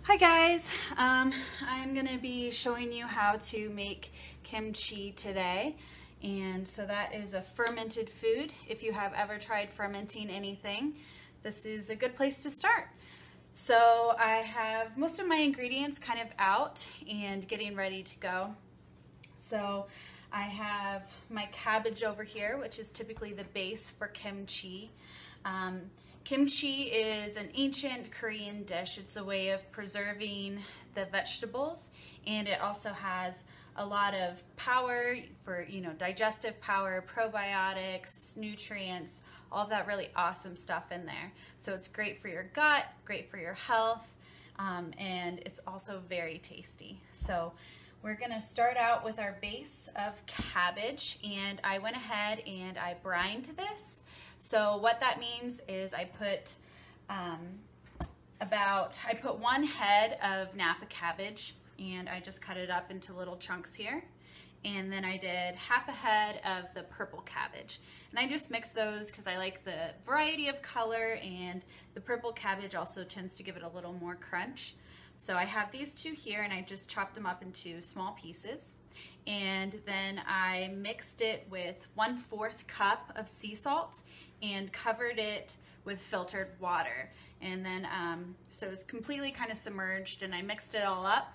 Hi guys, I'm going to be showing you how to make kimchi today. And so that is a fermented food. If you have ever tried fermenting anything, this is a good place to start. So I have most of my ingredients kind of out and getting ready to go. So I have my cabbage over here, which is typically the base for kimchi. Kimchi is an ancient Korean dish. It's a way of preserving the vegetables, and it also has a lot of power for, digestive power, probiotics, nutrients, all of that really awesome stuff in there. So it's great for your gut, great for your health, and it's also very tasty. So we're gonna start out with our base of cabbage, and I went ahead and I brined this. So what that means is I put one head of napa cabbage, and I just cut it up into little chunks here. And then I did half a head of the purple cabbage. And I just mixed those because I like the variety of color, and the purple cabbage also tends to give it a little more crunch. So I have these two here, and I just chopped them up into small pieces. And then I mixed it with 1/4 cup of sea salt and covered it with filtered water. And then, so it was completely kind of submerged, and I mixed it all up.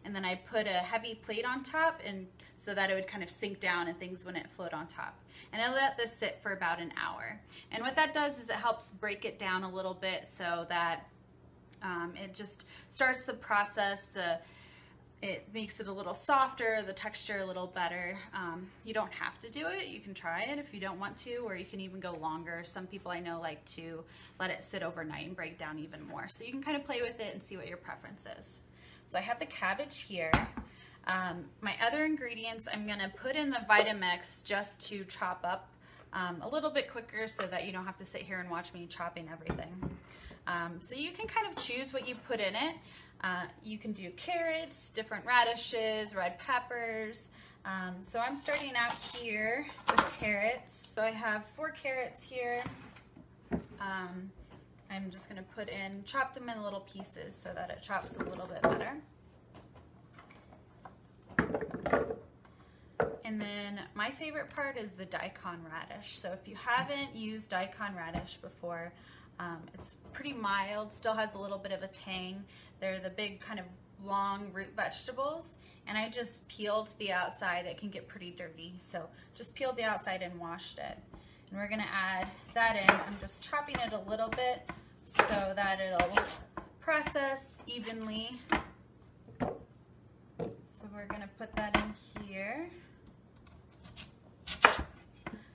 And then I put a heavy plate on top, and so that it would kind of sink down and things wouldn't float on top. And I let this sit for about an hour. And what that does is it helps break it down a little bit so that it just starts the process. It makes it a little softer, the texture a little better. You don't have to do it. You can try it if you don't want to, or you can even go longer. Some people I know like to let it sit overnight and break down even more. So you can kind of play with it and see what your preference is. So I have the cabbage here. My other ingredients I'm gonna put in the Vitamix just to chop up a little bit quicker so that you don't have to sit here and watch me chopping everything. So you can kind of choose what you put in it. You can do carrots, different radishes, red peppers. So I'm starting out here with carrots. So I have 4 carrots here. I'm just gonna chop them in little pieces so that it chops a little bit better. And then my favorite part is the Daikon Radish. So if you haven't used Daikon Radish before, it's pretty mild, still has a little bit of a tang. They're the big kind of long root vegetables, and I just peeled the outside. It can get pretty dirty, so just peeled the outside and washed it. And we're gonna add that in. I'm just chopping it a little bit so that it'll process evenly. So we're gonna put that in here.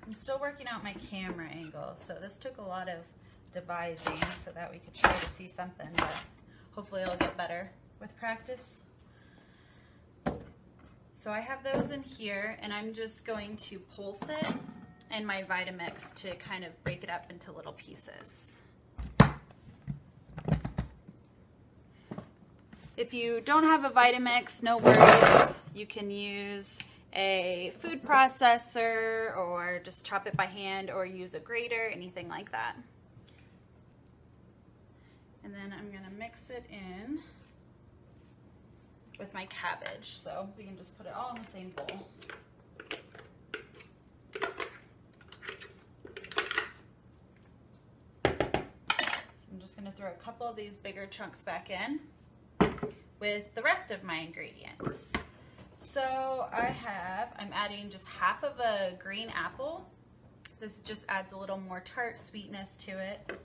I'm still working out my camera angle, so this took a lot of devising so that we could try to see something, but hopefully it'll get better with practice. So I have those in here, and I'm just going to pulse it in my Vitamix to kind of break it up into little pieces. If you don't have a Vitamix, no worries. You can use a food processor or just chop it by hand or use a grater, anything like that. And then I'm gonna mix it in with my cabbage. So we can just put it all in the same bowl. So I'm just gonna throw a couple of these bigger chunks back in with the rest of my ingredients. So I'm adding just half of a green apple. This just adds a little more tart sweetness to it.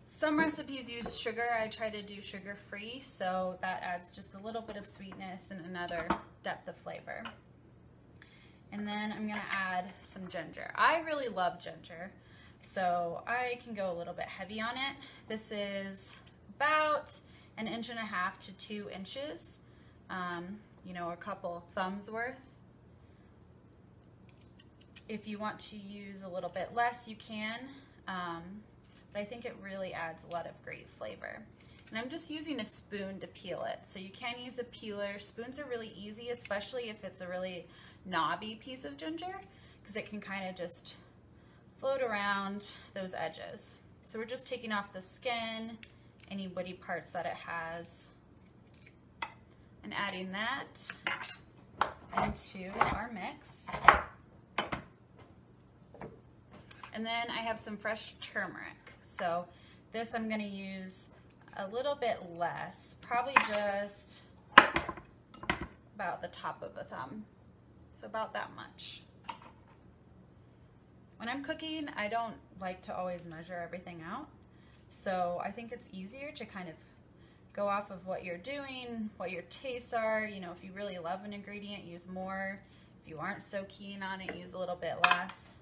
Some recipes use sugar. I try to do sugar-free, so that adds just a little bit of sweetness and another depth of flavor. And then I'm gonna add some ginger. I really love ginger, so I can go a little bit heavy on it. This is about 1.5 to 2 inches, a couple thumbs worth. If you want to use a little bit less, you can. But I think it really adds a lot of great flavor. And I'm just using a spoon to peel it. So you can use a peeler. Spoons are really easy, especially if it's a really knobby piece of ginger, because it can kind of just float around those edges. So we're just taking off the skin, any woody parts that it has, and adding that into our mix. And then I have some fresh turmeric. So this I'm going to use a little bit less, probably just about the top of a thumb. So about that much. When I'm cooking, I don't like to always measure everything out. So I think it's easier to kind of go off of what you're doing, what your tastes are. You know, if you really love an ingredient, use more. If you aren't so keen on it, use a little bit less.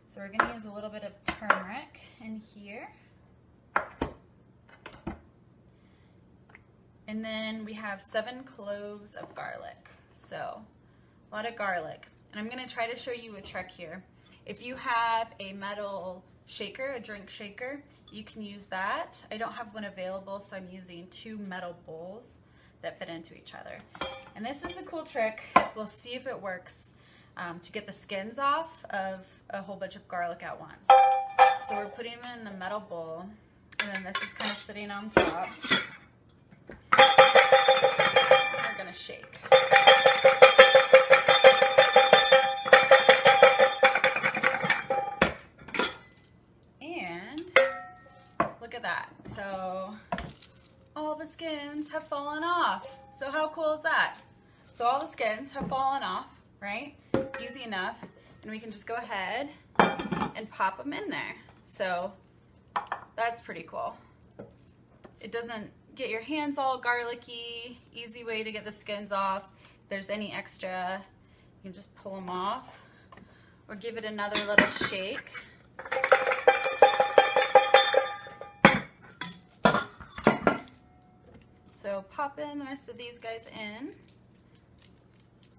So we're going to use a little bit of turmeric in here. And then we have 7 cloves of garlic. So a lot of garlic. And I'm going to try to show you a trick here. If you have a metal shaker, a drink shaker, you can use that. I don't have one available, so I'm using 2 metal bowls that fit into each other. And this is a cool trick. We'll see if it works to get the skins off of a whole bunch of garlic at once. So we're putting them in the metal bowl, and then this is kind of sitting on top. We're gonna shake. And look at that. So all the skins have fallen off. So how cool is that? So all the skins have fallen off, right? Easy enough. And we can just go ahead and pop them in there. So that's pretty cool. It doesn't get your hands all garlicky. Easy way to get the skins off. If there's any extra, you can just pull them off or give it another little shake. So pop in the rest of these guys in.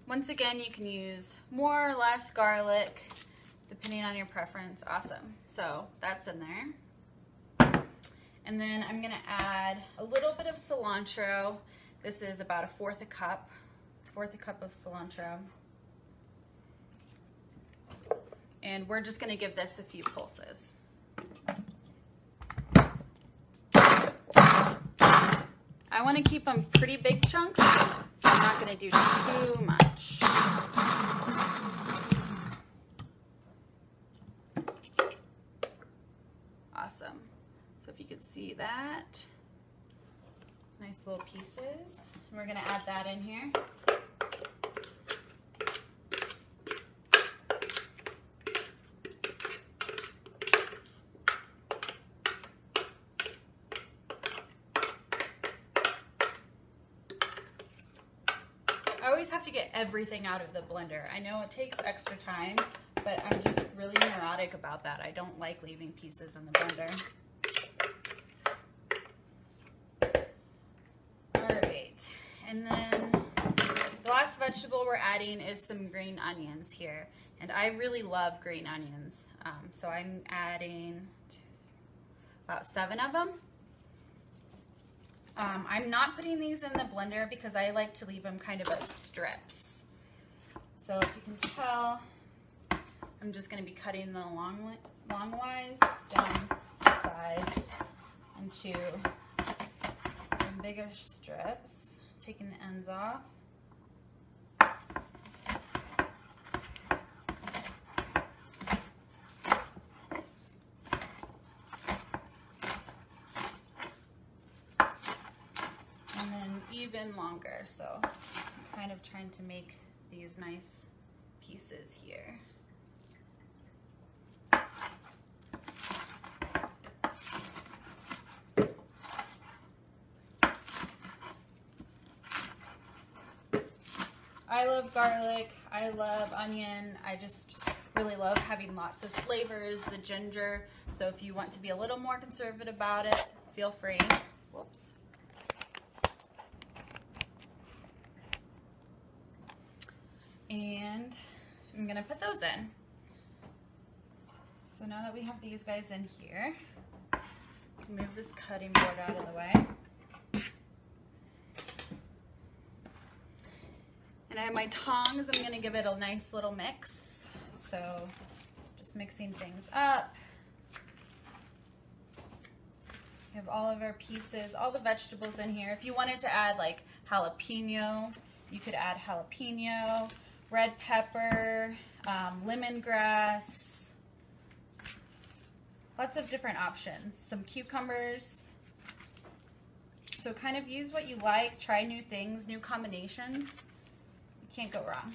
Once again, you can use more or less garlic, depending on your preference. Awesome. So that's in there. And then I'm gonna add a little bit of cilantro. This is about a fourth a cup of cilantro. And we're just gonna give this a few pulses. I want to keep them pretty big chunks, so I'm not going to do too much. Awesome. So if you could see that, nice little pieces. We're going to add that in here. I always have to get everything out of the blender. I know it takes extra time, but I'm just really neurotic about that. I don't like leaving pieces in the blender. All right, and then the last vegetable we're adding is some green onions here. And I really love green onions. So I'm adding about 7 of them. I'm not putting these in the blender because I like to leave them kind of as strips. So if you can tell, I'm just going to be cutting them longwise down the sides into some bigger strips, taking the ends off. Even longer, so I'm kind of trying to make these nice pieces here. I love garlic, I love onion, I just really love having lots of flavors, the ginger, so if you want to be a little more conservative about it, feel free. Whoops. And I'm gonna put those in. So now that we have these guys in here, move this cutting board out of the way. And I have my tongs. I'm gonna give it a nice little mix. So just mixing things up. We have all of our pieces, all the vegetables in here. If you wanted to add like jalapeno, you could add jalapeno, red pepper, lemongrass, lots of different options. Some cucumbers. So kind of use what you like, try new things, new combinations. You can't go wrong.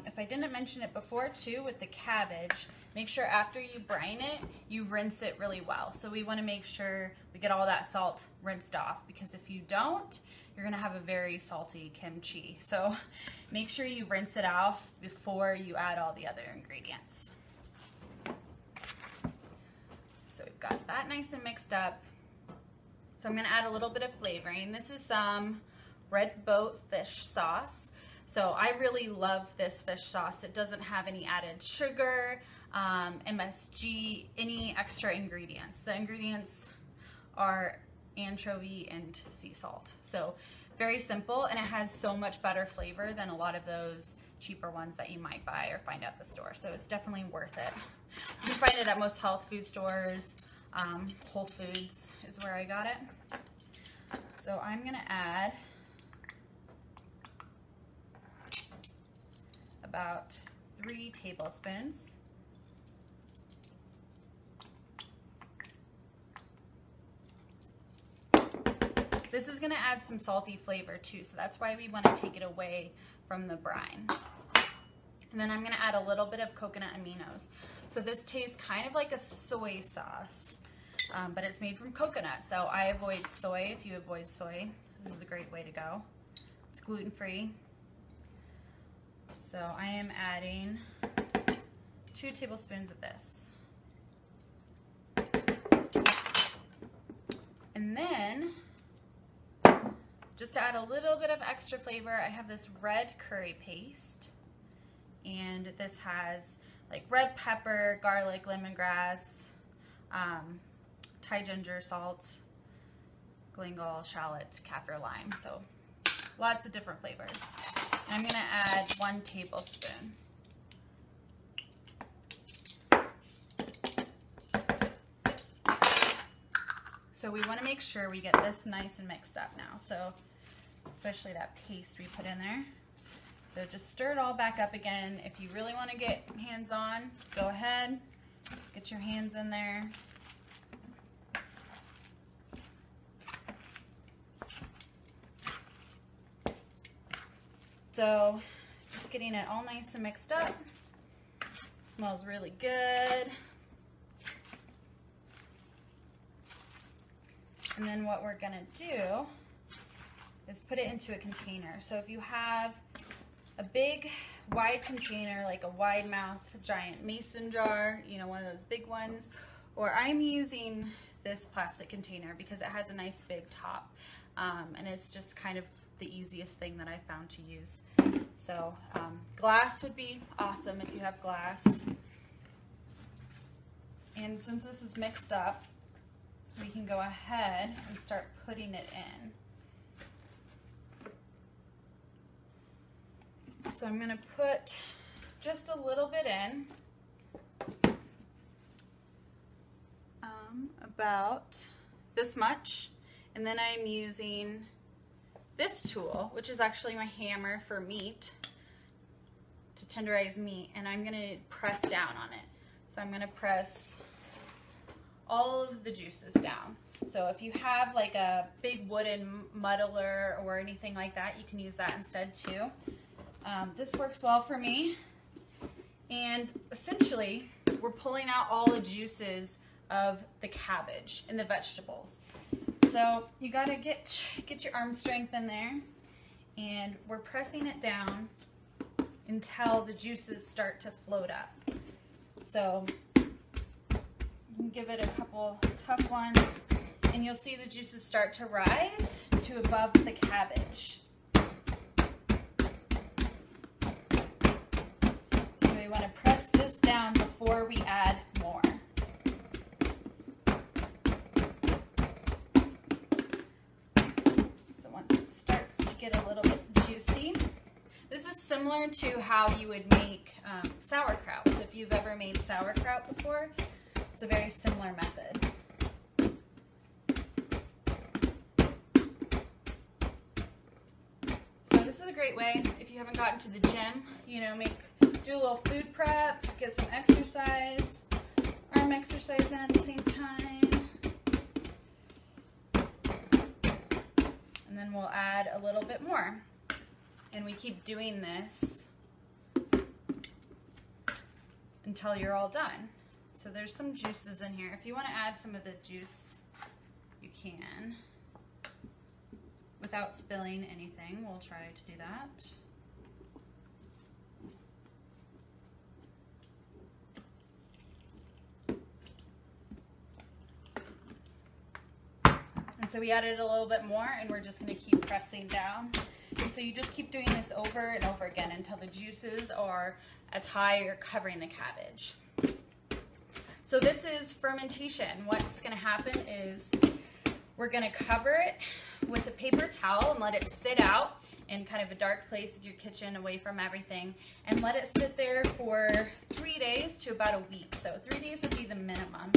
If I didn't mention it before too, with the cabbage, make sure after you brine it, you rinse it really well. So we want to make sure we get all that salt rinsed off, because if you don't, you're going to have a very salty kimchi. So make sure you rinse it off before you add all the other ingredients. So we've got that nice and mixed up. So I'm going to add a little bit of flavoring. This is some red boat fish sauce. So I really love this fish sauce. It doesn't have any added sugar, MSG, any extra ingredients. The ingredients are anchovy and sea salt. So very simple, and it has so much better flavor than a lot of those cheaper ones that you might buy or find at the store. So it's definitely worth it. You can find it at most health food stores. Whole Foods is where I got it. So I'm going to add about 3 tablespoons. This is going to add some salty flavor too, so that's why we want to take it away from the brine. And then I'm going to add a little bit of coconut aminos. So this tastes kind of like a soy sauce, but it's made from coconut. So I avoid soy. If you avoid soy, this is a great way to go. It's gluten-free. So I am adding 2 tablespoons of this. And then, just to add a little bit of extra flavor, I have this red curry paste. And this has like red pepper, garlic, lemongrass, Thai ginger, salt, glyngol, shallot, kaffir lime. So lots of different flavors. I'm going to add 1 tablespoon. So we want to make sure we get this nice and mixed up now. So especially that paste we put in there. So just stir it all back up again. If you really want to get hands-on, go ahead, get your hands in there. So just getting it all nice and mixed up. Smells really good. And then what we're gonna do is put it into a container. So if you have a big wide container, like a wide mouth giant mason jar, you know, one of those big ones, or I'm using this plastic container because it has a nice big top, and it's just kind of the easiest thing that I found to use. So glass would be awesome if you have glass. And since this is mixed up, we can go ahead and start putting it in. So I'm going to put just a little bit in, about this much, and then I'm using this tool, which is actually my hammer for meat, to tenderize meat, and I'm going to press down on it. So I'm going to press all of the juices down. So if you have like a big wooden muddler or anything like that, you can use that instead too. This works well for me. And essentially, we're pulling out all the juices of the cabbage and the vegetables. So you gotta get your arm strength in there, and we're pressing it down until the juices start to float up. So you can give it a couple tough ones, and you'll see the juices start to rise to above the cabbage. So we want to press this down before we add more. So once it starts to get a little bit juicy, this is similar to how you would make sauerkraut. So if you've ever made sauerkraut before, it's a very similar method. So this is a great way if you haven't gotten to the gym, you know, do a little food prep, get some exercise, arm exercise in at the same time. And then we'll add a little bit more. And we keep doing this until you're all done. So there's some juices in here. If you want to add some of the juice, you can. Without spilling anything, we'll try to do that. And so we added a little bit more, and we're just going to keep pressing down. And so you just keep doing this over and over again until the juices are as high or covering the cabbage. So this is fermentation. What's going to happen is we're going to cover it with a paper towel and let it sit out in kind of a dark place in your kitchen away from everything, and let it sit there for 3 days to about a week. So 3 days would be the minimum.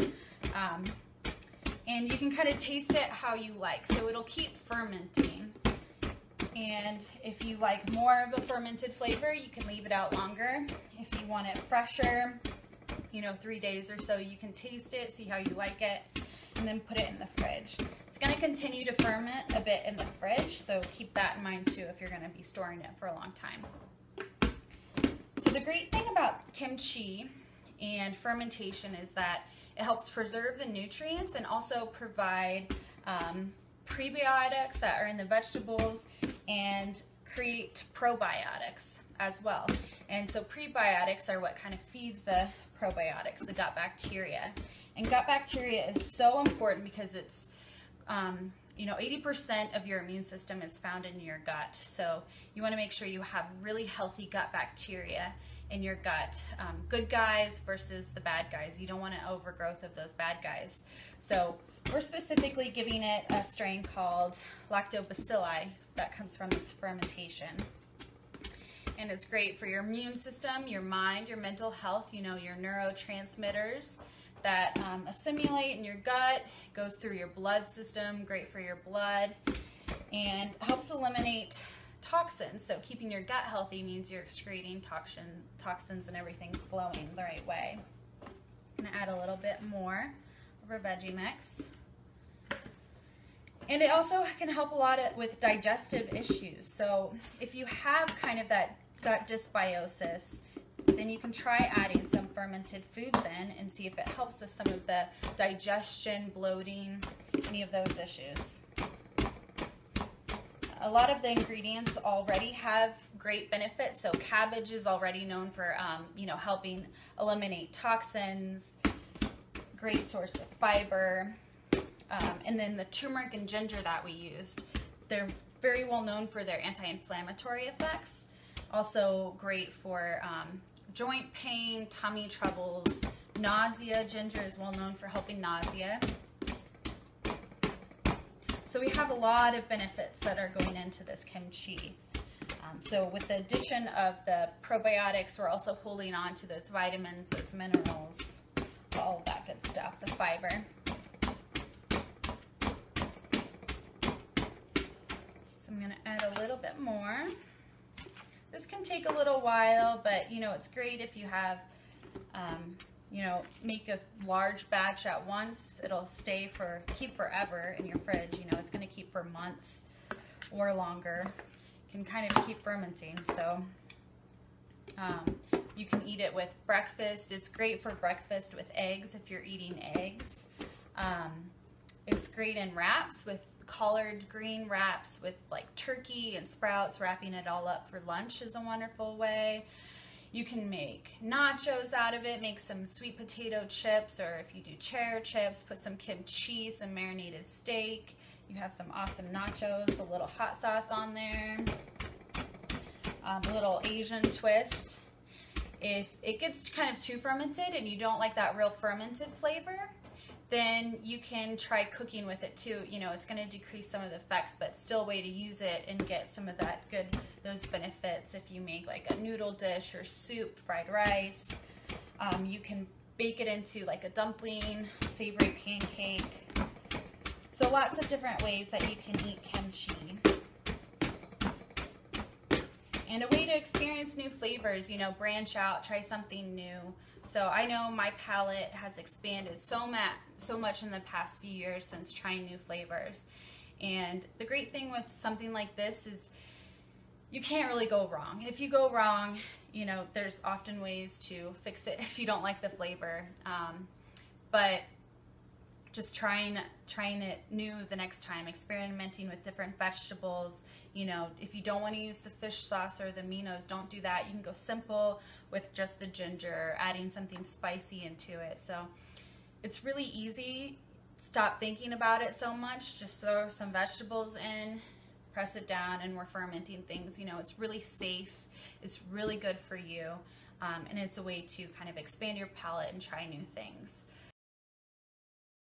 And you can kind of taste it how you like. So it'll keep fermenting. And if you like more of a fermented flavor, you can leave it out longer. If you want it fresher, you know, 3 days or so, you can taste it, see how you like it, and then put it in the fridge. It's going to continue to ferment a bit in the fridge, so keep that in mind too if you're going to be storing it for a long time. So the great thing about kimchi and fermentation is that it helps preserve the nutrients and also provide prebiotics that are in the vegetables and create probiotics as well. And so prebiotics are what kind of feeds the probiotics, the gut bacteria. And gut bacteria is so important because it's, you know, 80% of your immune system is found in your gut. So you want to make sure you have really healthy gut bacteria in your gut. Good guys versus the bad guys. You don't want an overgrowth of those bad guys. So we're specifically giving it a strain called lactobacilli that comes from this fermentation. And it's great for your immune system, your mind, your mental health, you know, your neurotransmitters that assimilate in your gut, goes through your blood system, great for your blood, and helps eliminate toxins. So keeping your gut healthy means you're excreting toxins and everything flowing the right way. I'm going to add a little bit more of our veggie mix. And it also can help a lot with digestive issues. So if you have kind of that gut dysbiosis, then you can try adding some fermented foods in and see if it helps with some of the digestion, bloating, any of those issues. A lot of the ingredients already have great benefits. So cabbage is already known for, you know, helping eliminate toxins, great source of fiber. And then the turmeric and ginger that we used, they're very well known for their anti-inflammatory effects. Also great for joint pain, tummy troubles, nausea. Ginger is well known for helping nausea. So we have a lot of benefits that are going into this kimchi. So with the addition of the probiotics, we're also holding on to those vitamins, those minerals, all of that good stuff, the fiber. So I'm going to add a little bit more. This can take a little while, but you know, it's great if you have, you know, make a large batch at once. It'll keep forever in your fridge. You know, it's going to keep for months or longer. It can kind of keep fermenting. So you can eat it with breakfast. It's great for breakfast with eggs if you're eating eggs. It's great in wraps with collard green wraps with like turkey and sprouts. Wrapping it all up for lunch is a wonderful way. You can make nachos out of it, make some sweet potato chips, or if you do cheddar chips, put some kimchi, some marinated steak. You have some awesome nachos, a little hot sauce on there, a little Asian twist. If it gets kind of too fermented and you don't like that real fermented flavor, then you can try cooking with it too. You know, it's going to decrease some of the effects, but still a way to use it and get some of that those benefits if you make like a noodle dish or soup, fried rice. You can bake it into like a dumpling, savory pancake. So lots of different ways that you can eat kimchi. And a way to experience new flavors, you know, branch out, try something new. So I know my palate has expanded so much in the past few years since trying new flavors. And the great thing with something like this is you can't really go wrong. If you go wrong, you know, there's often ways to fix it if you don't like the flavor. But just trying it new the next time, experimenting with different vegetables. You know, if you don't want to use the fish sauce or the aminos, don't do that. You can go simple with just the ginger, adding something spicy into it. So it's really easy. Stop thinking about it so much. Just throw some vegetables in, press it down, and we're fermenting things. You know, it's really safe. It's really good for you. And it's a way to kind of expand your palate and try new things.